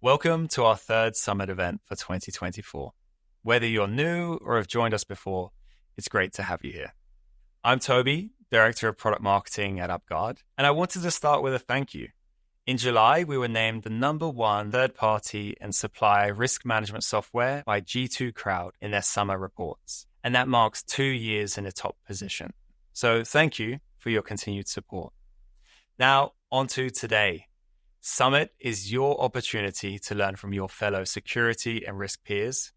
Welcome to our third summit event for 2024. Whether you're new or have joined us before, it's great to have you here. I'm Toby, Director of Product Marketing at UpGuard, and I wanted to start with a thank you. In July, we were named the #1 third-party and supplier risk management software by G2 Crowd in their summer reports, and that marks 2 years in a top position. So thank you for your continued support. Now, on to today. Summit is your opportunity to learn from your fellow security and risk peers,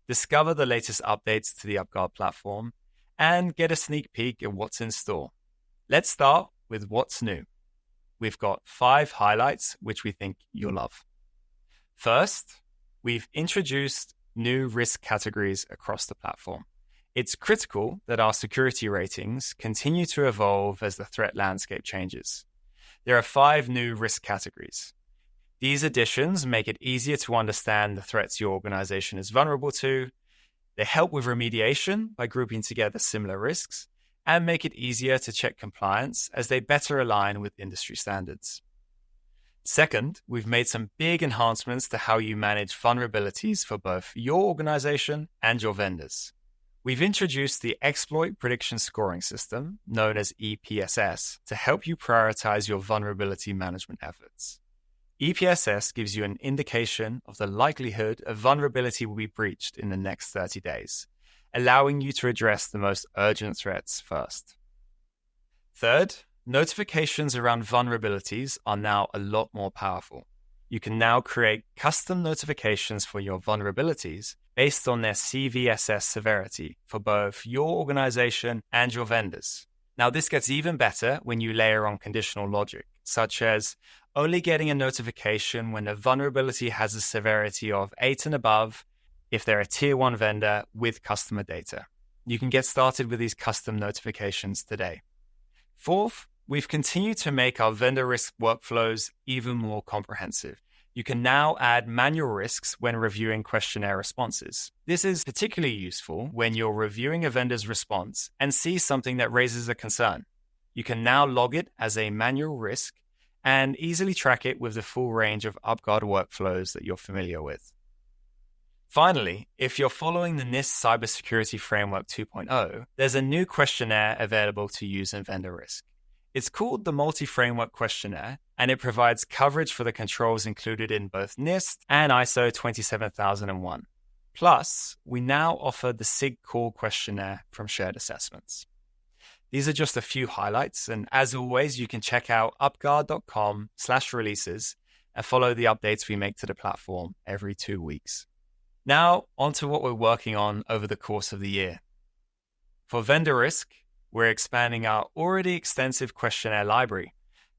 discover the latest updates to the UpGuard platform, and get a sneak peek at what's in store. Let's start with what's new. We've got 5 highlights which we think you'll love. First, we've introduced new risk categories across the platform. It's critical that our security ratings continue to evolve as the threat landscape changes. There are 5 new risk categories. These additions make it easier to understand the threats your organization is vulnerable to. They help with remediation by grouping together similar risks and make it easier to check compliance as they better align with industry standards. Second, we've made some big enhancements to how you manage vulnerabilities for both your organization and your vendors. We've introduced the Exploit Prediction Scoring System, known as EPSS, to help you prioritize your vulnerability management efforts. EPSS gives you an indication of the likelihood a vulnerability will be breached in the next 30 days, allowing you to address the most urgent threats first. Third, notifications around vulnerabilities are now a lot more powerful. You can now create custom notifications for your vulnerabilities based on their CVSS severity for both your organization and your vendors. Now, this gets even better when you layer on conditional logic, such as only getting a notification when a vulnerability has a severity of 8 and above if they're a Tier 1 vendor with customer data. You can get started with these custom notifications today. Fourth, we've continued to make our vendor risk workflows even more comprehensive. You can now add manual risks when reviewing questionnaire responses. This is particularly useful when you're reviewing a vendor's response and see something that raises a concern. You can now log it as a manual risk and easily track it with the full range of UpGuard workflows that you're familiar with. Finally, if you're following the NIST Cybersecurity Framework 2.0, there's a new questionnaire available to use in vendor risk. It's called the Multi-Framework Questionnaire, and it provides coverage for the controls included in both NIST and ISO 27001. Plus, we now offer the SIG Core Questionnaire from Shared Assessments. These are just a few highlights, and as always, you can check out upguard.com/releases and follow the updates we make to the platform every 2 weeks. Now, on to what we're working on over the course of the year. For vendor risk, we're expanding our already extensive questionnaire library.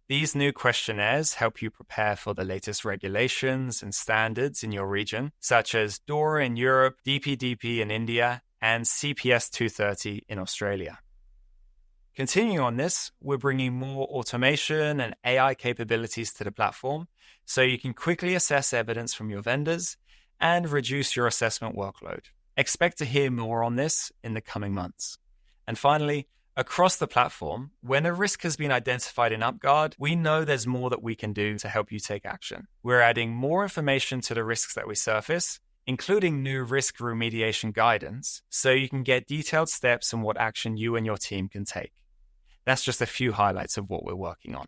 These new questionnaires help you prepare for the latest regulations and standards in your region, such as DORA in Europe, DPDP in India, and CPS 230 in Australia. Continuing on this, we're bringing more automation and AI capabilities to the platform so you can quickly assess evidence from your vendors and reduce your assessment workload. Expect to hear more on this in the coming months. And finally, across the platform, when a risk has been identified in UpGuard, we know there's more that we can do to help you take action. We're adding more information to the risks that we surface, including new risk remediation guidance, so you can get detailed steps on what action you and your team can take. That's just a few highlights of what we're working on.